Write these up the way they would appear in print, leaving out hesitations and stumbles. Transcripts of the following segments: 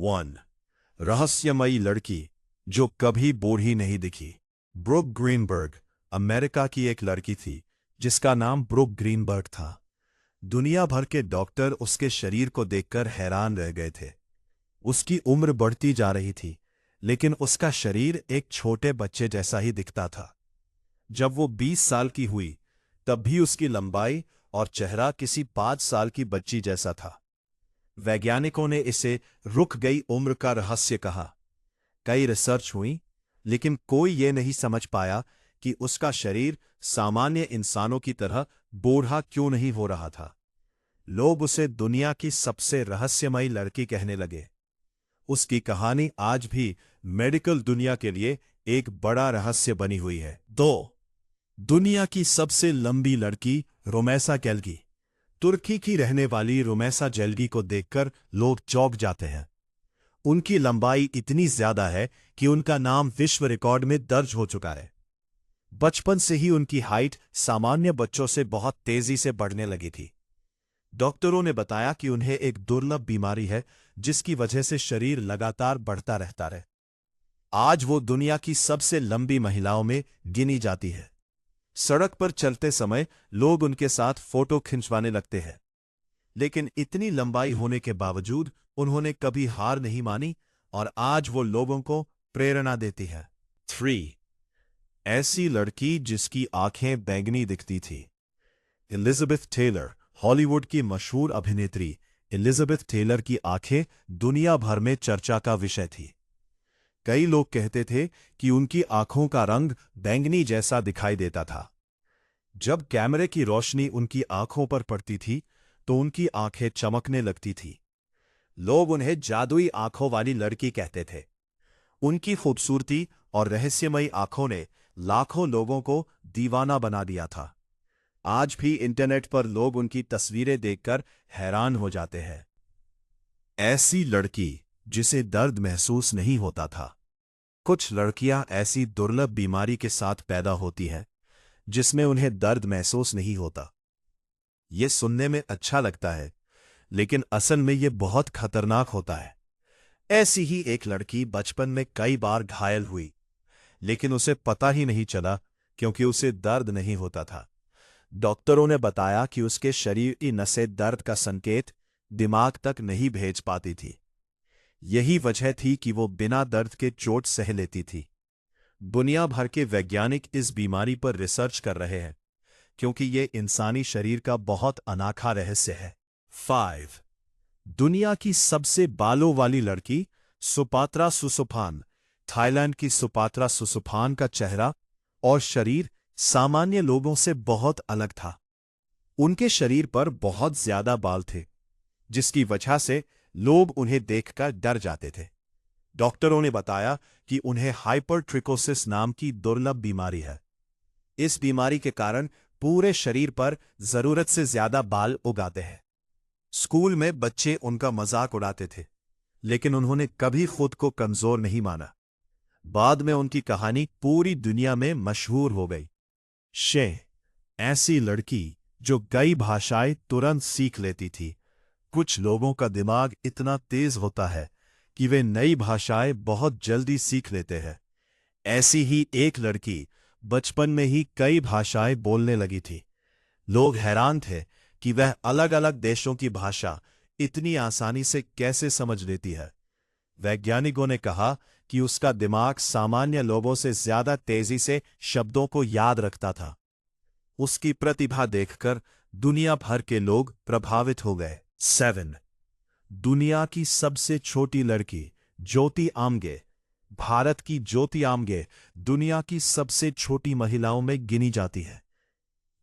1. रहस्यमयी लड़की जो कभी बूढ़ी नहीं दिखी। ब्रूक ग्रीनबर्ग अमेरिका की एक लड़की थी जिसका नाम ब्रूक ग्रीनबर्ग था। दुनिया भर के डॉक्टर उसके शरीर को देखकर हैरान रह गए थे। उसकी उम्र बढ़ती जा रही थी, लेकिन उसका शरीर एक छोटे बच्चे जैसा ही दिखता था। जब वो 20 साल की हुई, तब भी उसकी लंबाई और चेहरा किसी 5 साल की बच्ची जैसा था। वैज्ञानिकों ने इसे रुक गई उम्र का रहस्य कहा। कई रिसर्च हुई, लेकिन कोई ये नहीं समझ पाया कि उसका शरीर सामान्य इंसानों की तरह बूढ़ा क्यों नहीं हो रहा था। लोग उसे दुनिया की सबसे रहस्यमयी लड़की कहने लगे। उसकी कहानी आज भी मेडिकल दुनिया के लिए एक बड़ा रहस्य बनी हुई है। 2. दुनिया की सबसे लंबी लड़की रोमेसा जेल्गी। तुर्की की रहने वाली रोमेसा जेल्गी को देखकर लोग चौंक जाते हैं। उनकी लंबाई इतनी ज्यादा है कि उनका नाम विश्व रिकॉर्ड में दर्ज हो चुका है। बचपन से ही उनकी हाइट सामान्य बच्चों से बहुत तेजी से बढ़ने लगी थी। डॉक्टरों ने बताया कि उन्हें एक दुर्लभ बीमारी है जिसकी वजह से शरीर लगातार बढ़ता रहता है। आज वो दुनिया की सबसे लंबी महिलाओं में गिनी जाती है। सड़क पर चलते समय लोग उनके साथ फोटो खिंचवाने लगते हैं। लेकिन इतनी लंबाई होने के बावजूद उन्होंने कभी हार नहीं मानी और आज वो लोगों को प्रेरणा देती है। 3. ऐसी लड़की जिसकी आंखें बैंगनी दिखती थी। एलिजाबेथ टेलर हॉलीवुड की मशहूर अभिनेत्री एलिजाबेथ टेलर की आंखें दुनिया भर में चर्चा का विषय थी। कई लोग कहते थे कि उनकी आंखों का रंग बैंगनी जैसा दिखाई देता था। जब कैमरे की रोशनी उनकी आंखों पर पड़ती थी तो उनकी आंखें चमकने लगती थी। लोग उन्हें जादुई आंखों वाली लड़की कहते थे। उनकी खूबसूरती और रहस्यमयी आंखों ने लाखों लोगों को दीवाना बना दिया था। आज भी इंटरनेट पर लोग उनकी तस्वीरें देखकर हैरान हो जाते हैं। ऐसी लड़की जिसे दर्द महसूस नहीं होता था। कुछ लड़कियां ऐसी दुर्लभ बीमारी के साथ पैदा होती हैं जिसमें उन्हें दर्द महसूस नहीं होता। ये सुनने में अच्छा लगता है, लेकिन असल में ये बहुत खतरनाक होता है। ऐसी ही एक लड़की बचपन में कई बार घायल हुई, लेकिन उसे पता ही नहीं चला क्योंकि उसे दर्द नहीं होता था। डॉक्टरों ने बताया कि उसके शरीर की नसें दर्द का संकेत दिमाग तक नहीं भेज पाती थी। यही वजह थी कि वो बिना दर्द के चोट सह लेती थी। दुनिया भर के वैज्ञानिक इस बीमारी पर रिसर्च कर रहे हैं क्योंकि ये इंसानी शरीर का बहुत अनोखा रहस्य है। 5. दुनिया की सबसे बालों वाली लड़की सुपात्रा सुसुफान। थाईलैंड की सुपात्रा सुसुफान का चेहरा और शरीर सामान्य लोगों से बहुत अलग था। उनके शरीर पर बहुत ज्यादा बाल थे, जिसकी वजह से लोग उन्हें देखकर डर जाते थे। डॉक्टरों ने बताया कि उन्हें हाइपरट्रिकोसिस नाम की दुर्लभ बीमारी है। इस बीमारी के कारण पूरे शरीर पर जरूरत से ज्यादा बाल उगाते हैं। स्कूल में बच्चे उनका मजाक उड़ाते थे, लेकिन उन्होंने कभी खुद को कमजोर नहीं माना। बाद में उनकी कहानी पूरी दुनिया में मशहूर हो गई। 6. ऐसी लड़की जो कई भाषाएं तुरंत सीख लेती थी। कुछ लोगों का दिमाग इतना तेज होता है कि वे नई भाषाएं बहुत जल्दी सीख लेते हैं। ऐसी ही एक लड़की बचपन में ही कई भाषाएं बोलने लगी थी। लोग हैरान थे कि वह अलग अलग देशों की भाषा इतनी आसानी से कैसे समझ लेती है। वैज्ञानिकों ने कहा कि उसका दिमाग सामान्य लोगों से ज्यादा तेजी से शब्दों को याद रखता था। उसकी प्रतिभा देखकर दुनिया भर के लोग प्रभावित हो गए। 7. दुनिया की सबसे छोटी लड़की ज्योति आमगे। भारत की ज्योति आमगे दुनिया की सबसे छोटी महिलाओं में गिनी जाती है।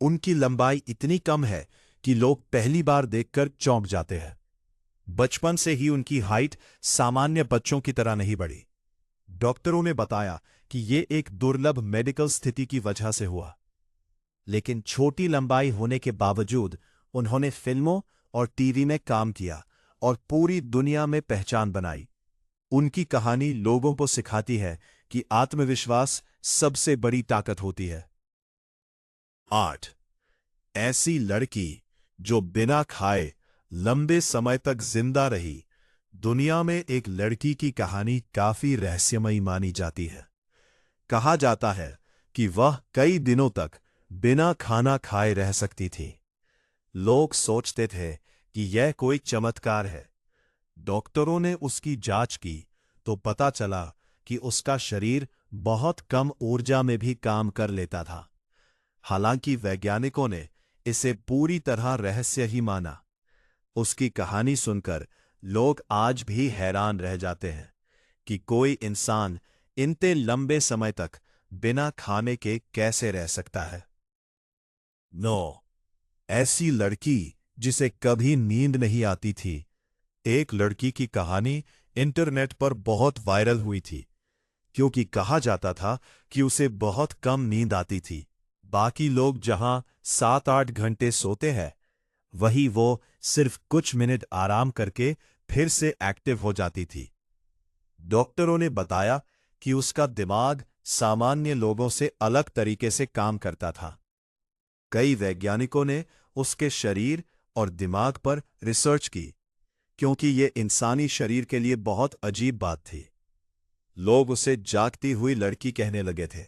उनकी लंबाई इतनी कम है कि लोग पहली बार देखकर चौंक जाते हैं। बचपन से ही उनकी हाइट सामान्य बच्चों की तरह नहीं बढ़ी। डॉक्टरों ने बताया कि ये एक दुर्लभ मेडिकल स्थिति की वजह से हुआ, लेकिन छोटी लंबाई होने के बावजूद उन्होंने फिल्मों और टीवी में काम किया और पूरी दुनिया में पहचान बनाई। उनकी कहानी लोगों को सिखाती है कि आत्मविश्वास सबसे बड़ी ताकत होती है। 8. ऐसी लड़की जो बिना खाए लंबे समय तक जिंदा रही। दुनिया में एक लड़की की कहानी काफी रहस्यमयी मानी जाती है। कहा जाता है कि वह कई दिनों तक बिना खाना खाए रह सकती थी। लोग सोचते थे कि यह कोई चमत्कार है। डॉक्टरों ने उसकी जांच की तो पता चला कि उसका शरीर बहुत कम ऊर्जा में भी काम कर लेता था। हालांकि वैज्ञानिकों ने इसे पूरी तरह रहस्य ही माना। उसकी कहानी सुनकर लोग आज भी हैरान रह जाते हैं कि कोई इंसान इतने लंबे समय तक बिना खाने के कैसे रह सकता है। 9 ऐसी लड़की जिसे कभी नींद नहीं आती थी। एक लड़की की कहानी इंटरनेट पर बहुत वायरल हुई थी क्योंकि कहा जाता था कि उसे बहुत कम नींद आती थी। बाकी लोग जहां 7-8 घंटे सोते हैं, वही वो सिर्फ कुछ मिनट आराम करके फिर से एक्टिव हो जाती थी। डॉक्टरों ने बताया कि उसका दिमाग सामान्य लोगों से अलग तरीके से काम करता था। कई वैज्ञानिकों ने उसके शरीर और दिमाग पर रिसर्च की क्योंकि ये इंसानी शरीर के लिए बहुत अजीब बात थी। लोग उसे जागती हुई लड़की कहने लगे थे।